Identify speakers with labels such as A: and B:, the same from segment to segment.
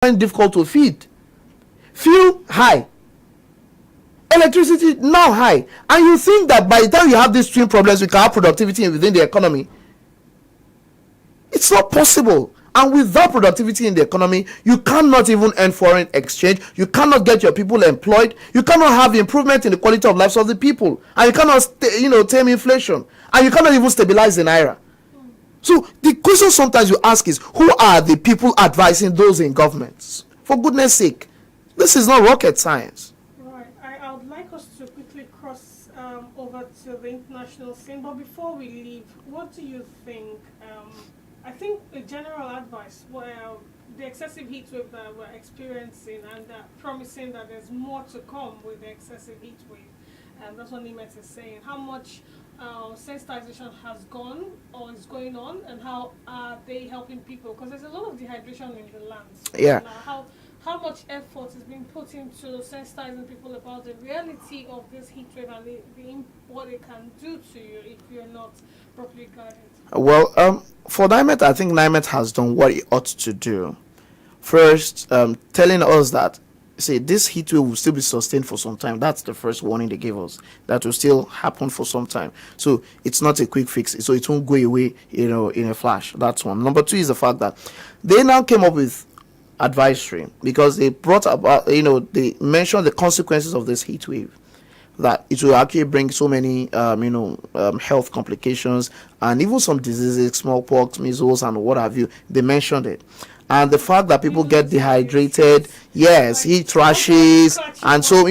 A: difficult to feed. Fuel high, electricity now high, and you think that by the time you have these twin problems, we can have productivity within the economy. It's not possible. And without productivity in the economy, you cannot even earn foreign exchange, you cannot get your people employed, you cannot have improvement in the quality of lives of the people, and you cannot tame inflation, and you cannot even stabilize the naira. So the question sometimes you ask is, who are the people advising those in governments? For goodness sake, this is not rocket science.
B: Right. I would like us to quickly cross over to the international scene, but before we leave, what do you think? I think a general advice, the excessive heat wave that we're experiencing, and promising that there's more to come with the excessive heat wave, and that's what AMINAT is saying. How much sensitization has gone or is going on, and how are they helping people? Because there's a lot of dehydration in the land.
A: Yeah.
B: How much effort is being put into sensitizing people about the reality of this heat wave and what it can do to you if you're not properly guarded?
A: Well, for NIMET, I think NIMET has done what it ought to do. First, telling us that, say, this heat wave will still be sustained for some time. That's the first warning they gave us. That will still happen for some time. So it's not a quick fix. So it won't go away, in a flash. That's one. Number two is the fact that they now came up with advisory, because they brought about, they mentioned the consequences of this heat wave, that it will actually bring so many health complications and even some diseases, smallpox, measles, and what have you. They mentioned it. And the fact that people get dehydrated, yes, heat rashes, and so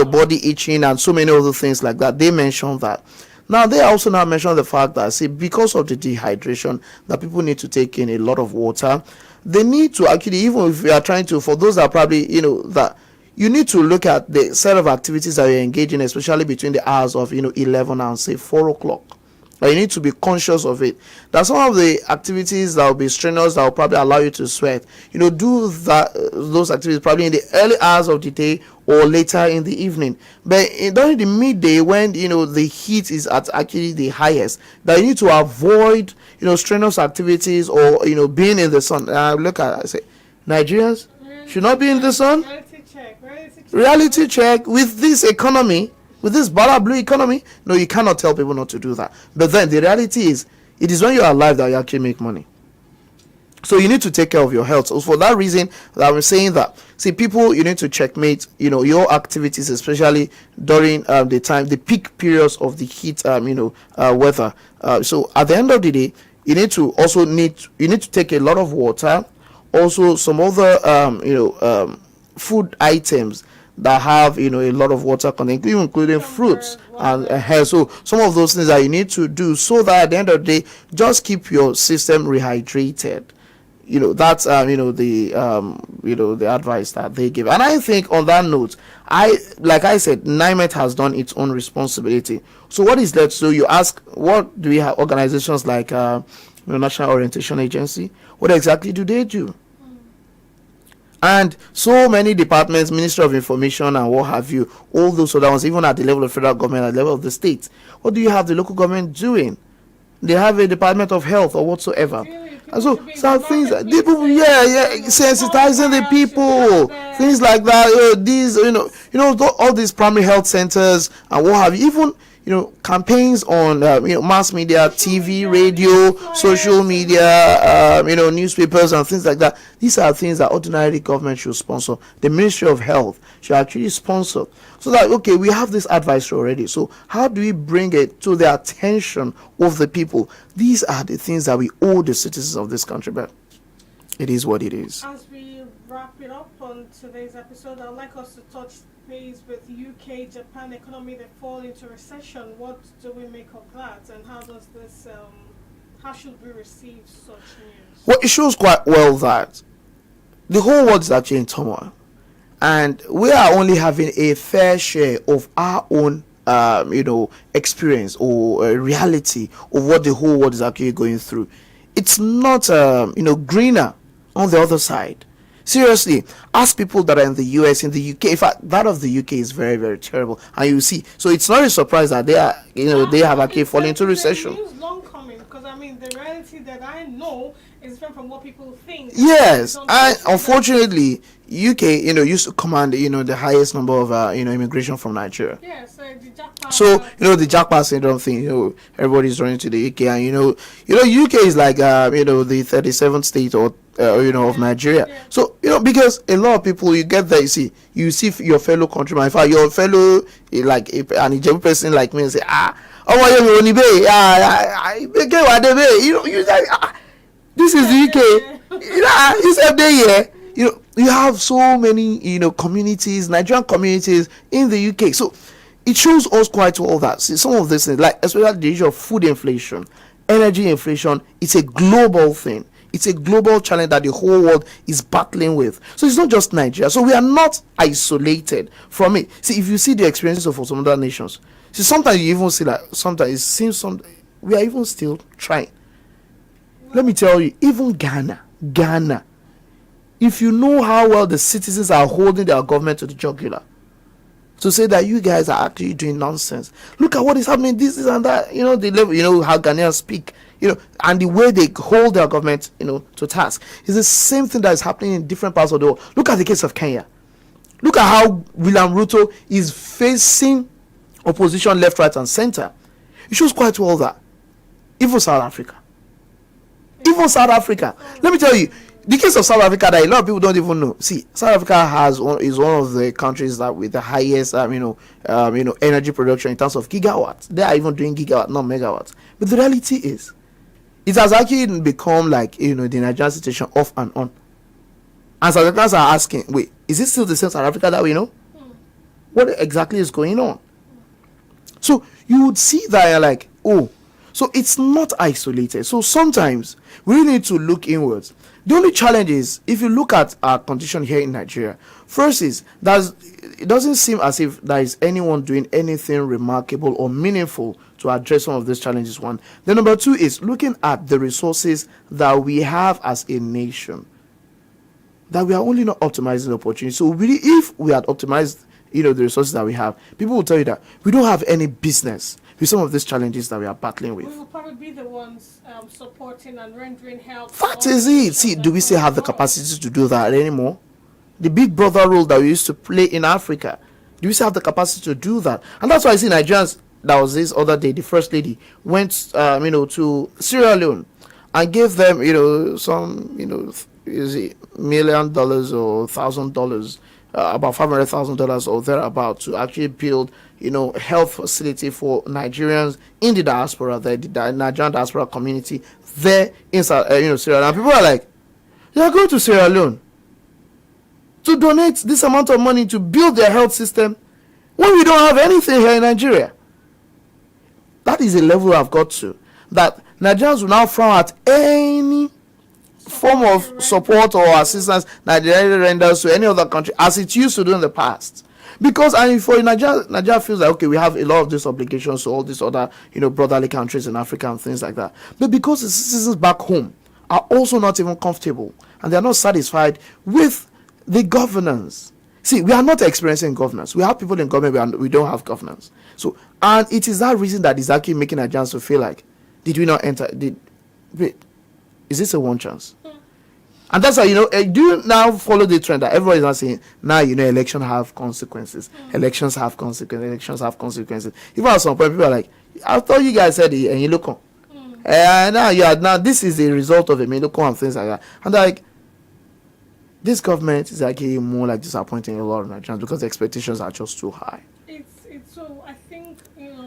A: body itching and so many other things like that. They mentioned that. Now they also now mention the fact that, see, because of the dehydration, that people need to take in a lot of water. They need to actually, even if we are trying to, for those that probably, that you need to look at the set of activities that you're engaging, especially between the hours of 11 and say 4 o'clock. You need to be conscious of it. That some of the activities that will be strenuous, that will probably allow you to sweat, do those activities probably in the early hours of the day or later in the evening. But during the midday, when the heat is at actually the highest, that you need to avoid strenuous activities or being in the sun. I say, Nigerians should not be in the sun. Reality check with this economy. With this blue economy, no, you cannot tell people not to do that. But then the reality is, it is when you are alive that you actually make money. So you need to take care of your health. So for that reason, I'm saying that, see, people, you need to checkmate, your activities, especially during the peak periods of the heat, weather. So at the end of the day, you need to take a lot of water. Also, some other, food items that have a lot of water content, including fruits and hair. So some of those things that you need to do, so that at the end of the day, just keep your system rehydrated. That's the advice that they give. And I think on that note, like I said, NIMET has done its own responsibility. So what is left? So you ask, what do we have? Organizations like National Orientation Agency, what exactly do they do? And so many departments, Ministry of Information and what have you, all those other ones, even at the level of federal government, at the level of the state. What do you have the local government doing? They have a Department of Health or whatsoever. And so some things, people, sensitizing the people, things like that. These, all these primary health centers and what have you. Even campaigns on mass media, TV, radio, social media, newspapers and things like that. These are things that ordinary government should sponsor. The Ministry of Health should actually sponsor, so that, okay, we have this advisory already. So how do we bring it to the attention of the people? These are the things that we owe the citizens of this country, but it is what it is.
B: As we wrap it up on today's episode, I'd like us to touch base with UK, Japan economy that fall into recession. What do we make of that, and how does this how should we receive such news?
A: Well, it shows quite well that the whole world is actually in turmoil, and we are only having a fair share of our own experience or reality of what the whole world is actually going through. It's not greener on the other side. Seriously, ask people that are in the US, in the UK. In fact, that of the UK is very, very terrible, and you see. So it's not a surprise that they are, they have actually fallen into recession.
B: News long coming, because because I mean the reality that I know is different from what people think.
A: Yes,
B: Don't
A: and
B: think that-
A: unfortunately, UK, used to command, the highest number of, immigration from Nigeria.
B: Yeah, so the jackpot.
A: So the jackpot syndrome thing, everybody's running to the UK, and UK is like, the 37th state or of Nigeria.
B: Yeah.
A: So because a lot of people, you get there, you see your fellow countryman, in fact your fellow like an Ijebu person like me, and say, oh my God, only bay, you like, this is the UK. It's every year. You have so many, communities, Nigerian communities in the UK. So it shows us quite well that some of this things, like especially the issue of food inflation, energy inflation, it's a global thing. It's a global challenge that the whole world is battling with. So it's not just Nigeria. So we are not isolated from it. See, if you see the experiences of some other nations, sometimes you even see that sometimes it seems we are even still trying. Let me tell you, even Ghana, if you know how well the citizens are holding their government to the jugular, to say that you guys are actually doing nonsense. Look at what is happening, this and that, the level, how Ghanaians speak, and the way they hold their government, to task. It's the same thing that is happening in different parts of the world. Look at the case of Kenya. Look at how William Ruto is facing opposition left, right, and center. It shows quite well that even South Africa, let me tell you, the case of South Africa that a lot of people don't even know. See, South Africa is one of the countries that with the highest, energy production in terms of gigawatts. They are even doing gigawatt, not megawatts. But the reality is, it has actually become like, the Nigerian situation off and on. And South Africans are asking, wait, is it still the same South Africa that we know? What exactly is going on? So you would see that you're like, oh, so it's not isolated. So sometimes we need to look inwards. The only challenge is, if you look at our condition here in Nigeria, first is that it doesn't seem as if there is anyone doing anything remarkable or meaningful to address some of these challenges. One. Then number two is looking at the resources that we have as a nation, that we are only not optimizing the opportunity. So really, if we had optimized, the resources that we have, people will tell you that we don't have any business with some of these challenges that we are battling with.
B: We will probably be the ones supporting and rendering help.
A: Fact is it. See, do we still have the capacity to do that anymore? The big brother role that we used to play in Africa, do we still have the capacity to do that? And that's why I see Nigerians. That was this other day, the first lady went, to Sierra Leone and gave them, some, is it $1 million or $1,000, about $500,000 or thereabout, to actually build, health facility for Nigerians in the diaspora, the Nigerian diaspora community there in Sierra Leone. And people are like, they are going to Sierra Leone to donate this amount of money to build their health system when we don't have anything here in Nigeria. That is a level I've got to, that Nigerians will now frown at any form of support or assistance Nigeria renders to any other country as it used to do in the past. Because for Nigeria feels like, okay, we have a lot of these obligations to all these other, brotherly countries in Africa and things like that. But because the citizens back home are also not even comfortable and they are not satisfied with the governance. See, we are not experiencing governance. We have people in government, we don't have governance. So, and it is that reason that is actually making Nigerians to feel like, did we not enter? Wait, is this a one chance? And that's why, do you now follow the trend that everybody is not saying, now, elections have consequences. Elections have consequences. Elections have consequences. Even at some point, people are like, I thought you guys said it, and you look on. Now this is the result of a Miloko and things like that. And like, this government is actually more like disappointing a lot of Nigerians because the expectations are just too high.
B: It's so, I think,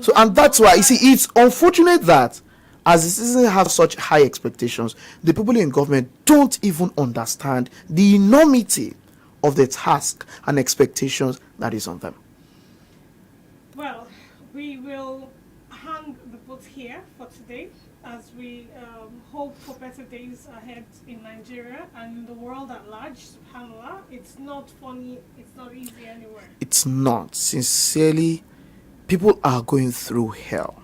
A: So, and that's why, you see, it's unfortunate that as the citizens have such high expectations, the people in government don't even understand the enormity of the task and expectations that is on them.
B: Well, we will hang the boat here for today as we hope for better days ahead in Nigeria and in the world at large. SubhanAllah, it's not funny, it's not easy anywhere.
A: It's not. Sincerely, people are going through hell.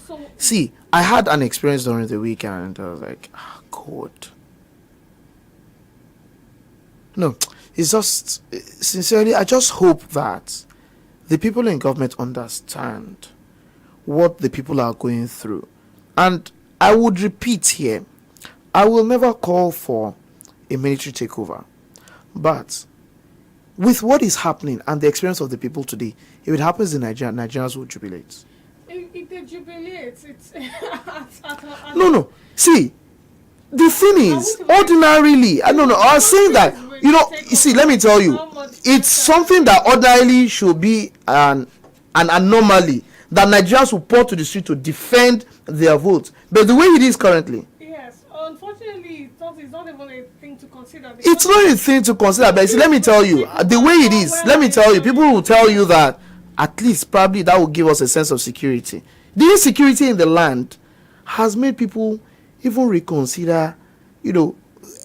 B: So,
A: see, I had an experience during the weekend and I was like, God. No, it's just, sincerely, I just hope that the people in government understand what the people are going through. And I would repeat here, I will never call for a military takeover. But with what is happening and the experience of the people today, if it happens in Nigeria, Nigerians will jubilate.
B: If they jubilate, it's
A: No, no. See, the thing is, ordinarily, I don't know, I was saying that, you see, let me tell you, it's something that ordinarily should be an anomaly, that Nigerians will pour to the street to defend their votes. But the way it is currently,
B: yes, unfortunately, it's not even a thing to consider.
A: it's not a thing to consider. But see, let me tell you, the way it is, let me tell you, people will tell you that at least probably that will give us a sense of security. The insecurity in the land has made people even reconsider,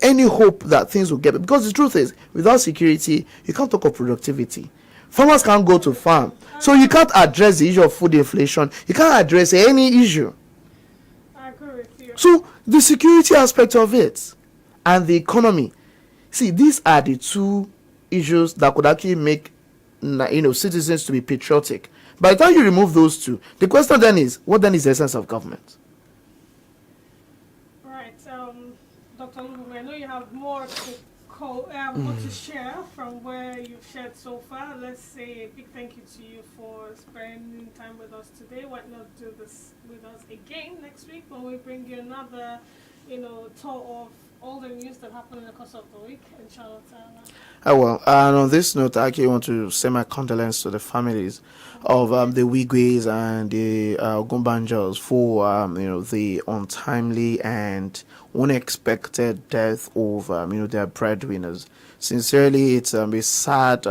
A: any hope that things will get. Because the truth is, without security, you can't talk of productivity. Farmers can't go to farm. So you can't address the issue of food inflation. You can't address any issue.
B: I agree with you.
A: So the security aspect of it and the economy. See, these are the two issues that could actually make citizens to be patriotic. By the time you remove those two, the question then is, what then is the essence of government?
B: Right, Dr. OLUBUNMI, I know you have more to share from where you've shared so far. Let's say a big thank you to you for spending time with us today. Why not do this with us again next week when we bring you another, tour of all the news that happened in the course of the week in Charlotte.
A: Well, and on this note, I actually want to send my condolences to the families of the Wigways and the Gumbanjos for the untimely and unexpected death of their breadwinners. Sincerely, it's a sad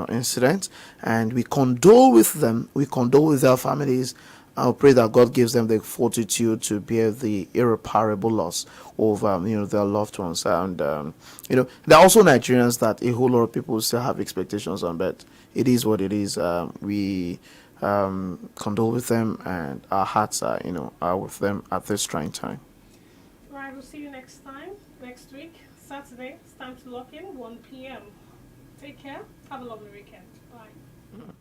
A: incident, and we condole with them. We condole with their families. I pray that God gives them the fortitude to bear the irreparable loss of their loved ones. And there are also Nigerians that a whole lot of people still have expectations on, but it is what it is. We condole with them, and our hearts are with them at this trying time.
B: Right, we'll see you next week, Saturday. It's time to lock in, 1 p.m. Take care. Have a lovely weekend. Bye.